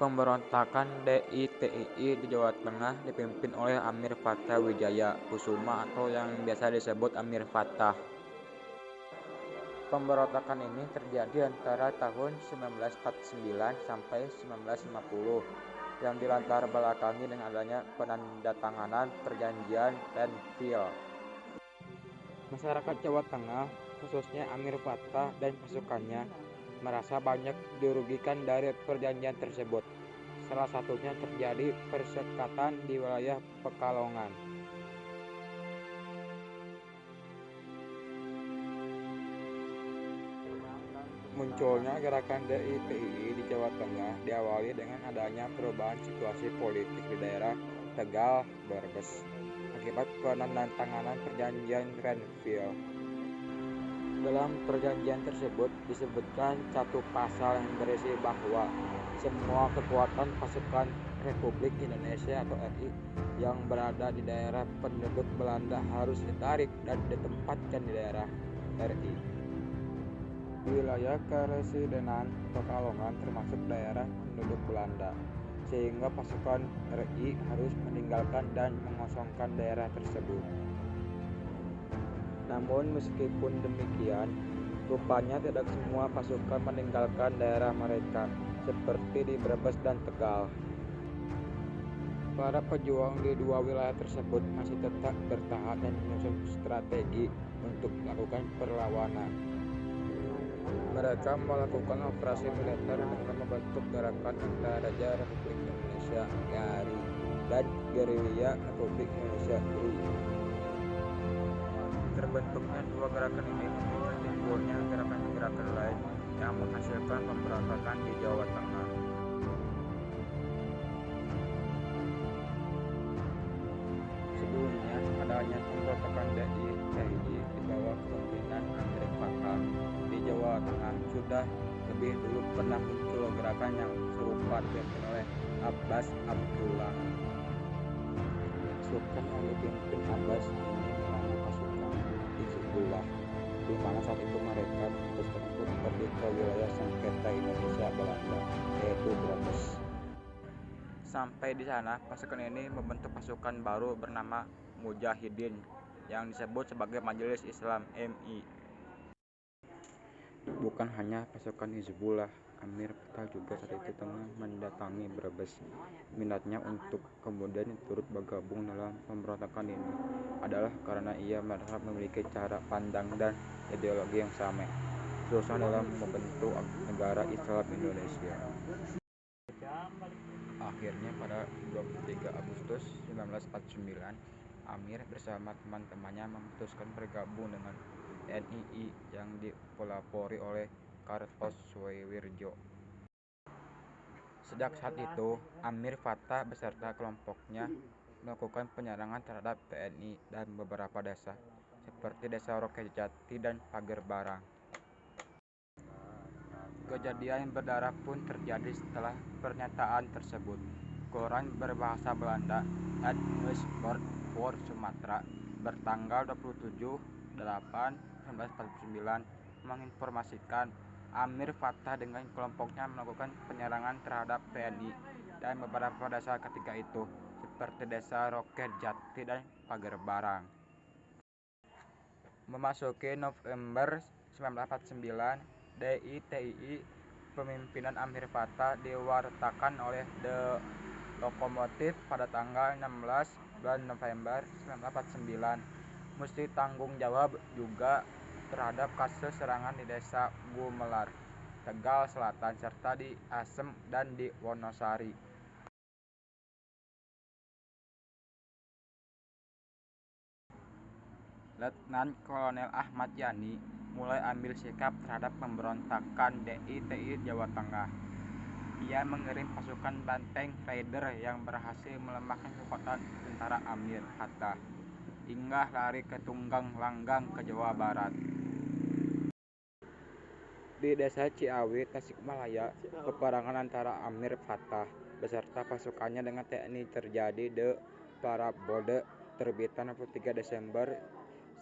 Pemberontakan DITII di Jawa Tengah dipimpin oleh Amir Fattah Wijaya Kusuma atau yang biasa disebut Amir Fattah. Pemberontakan ini terjadi antara tahun 1949 sampai 1950 yang dilatar belakangi dengan adanya penandatanganan perjanjian Renville. Masyarakat Jawa Tengah, khususnya Amir Fattah dan pasukannya, merasa banyak dirugikan dari perjanjian tersebut. Salah satunya terjadi persekatan di wilayah Pekalongan. Munculnya gerakan DITII di Jawa Tengah diawali dengan adanya perubahan situasi politik di daerah Tegal, Brebes akibat penandatanganan perjanjian Renville. Dalam perjanjian tersebut disebutkan satu pasal yang berisi bahwa semua kekuatan pasukan Republik Indonesia atau RI yang berada di daerah penduduk Belanda harus ditarik dan ditempatkan di daerah RI. Wilayah Karesidenan Pekalongan termasuk daerah penduduk Belanda, sehingga pasukan RI harus meninggalkan dan mengosongkan daerah tersebut. Namun meskipun demikian, rupanya tidak semua pasukan meninggalkan daerah mereka, seperti di Brebes dan Tegal. Para pejuang di dua wilayah tersebut masih tetap bertahan dan menyusun strategi untuk melakukan perlawanan. Mereka melakukan operasi militer dengan membentuk gerakan Antaraja Republik Indonesia (GARI) dan Gerilya Republik Indonesia (GRI). Terbentuknya dua gerakan ini memicu timbulnya gerakan-gerakan lain yang menghasilkan pemberontakan di Jawa Tengah. Sebelumnya, adanya pemberontakan DITII di bawah kepemimpinan Amir Fattah di Jawa Tengah sudah lebih dulu pernah muncul gerakan yang serupa dipimpin oleh Abbas Abdullah. Pasukan yang dipimpin Abbas ini menangani pasukan Hizbullah, di mana saat itu mereka memutuskan untuk pergi ke wilayah sengketa Indonesia Belanda, yaitu Brebes. Sampai di sana, pasukan ini membentuk pasukan baru bernama Mujahidin yang disebut sebagai Majelis Islam MI. Bukan hanya pasukan Hizbullah, Amir Fattah juga saat itu tengah mendatangi Brebes. Minatnya untuk kemudian turut bergabung dalam pemberontakan ini adalah karena ia merasa memiliki cara pandang dan ideologi yang sama, khususnya dalam membentuk negara Islam Indonesia. Akhirnya pada 23 Agustus 1949, Amir bersama teman-temannya memutuskan bergabung dengan NII yang dipelopori oleh Kartosoewirjo. Sejak saat itu, Amir Fattah beserta kelompoknya melakukan penyerangan terhadap TNI dan beberapa desa, seperti Desa Rokejati dan Pagerbarang. Kejadian berdarah pun terjadi setelah pernyataan tersebut. Koran berbahasa Belanda Het Nieuwsblad voor Sumatera bertanggal 27/8/1949 menginformasikan Amir Fattah dengan kelompoknya melakukan penyerangan terhadap TNI dan beberapa desa ketika itu, seperti Desa Rokejati dan Pagerbarang. Memasuki November 1949, DITII pemimpinan Amir Fattah diwartakan oleh The Lokomotif pada tanggal 16 bulan November 1949 mesti tanggung jawab juga terhadap kasus serangan di Desa Gumelar, Tegal Selatan, serta di Asem dan di Wonosari. Letnan Kolonel Ahmad Yani mulai ambil sikap terhadap pemberontakan DITII Jawa Tengah. Ia mengirim pasukan banteng raider yang berhasil melemahkan kekuatan tentara Amir Fattah hingga lari ke Tunggang Langgang ke Jawa Barat. Di Desa Ciawi, Tasikmalaya, peperangan antara Amir Fattah beserta pasukannya dengan TNI terjadi di Parabode terbitan 23 Desember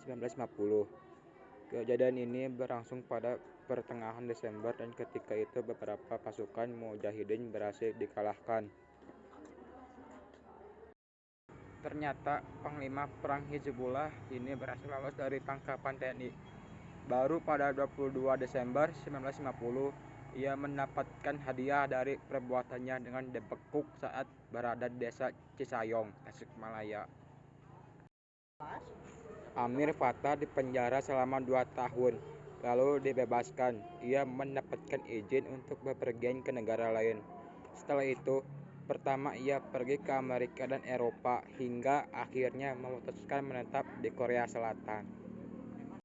1950. Kejadian ini berlangsung pada pertengahan Desember dan ketika itu beberapa pasukan Mujahidin berhasil dikalahkan. Ternyata Panglima Perang Hizbullah ini berhasil lolos dari tangkapan TNI. Baru pada 22 Desember 1950, ia mendapatkan hadiah dari perbuatannya dengan dibekuk saat berada di desa Cisayong, Tasikmalaya. Amir Fatah dipenjara selama 2 tahun, lalu dibebaskan. Ia mendapatkan izin untuk bepergian ke negara lain. Setelah itu, pertama ia pergi ke Amerika dan Eropa hingga akhirnya memutuskan menetap di Korea Selatan.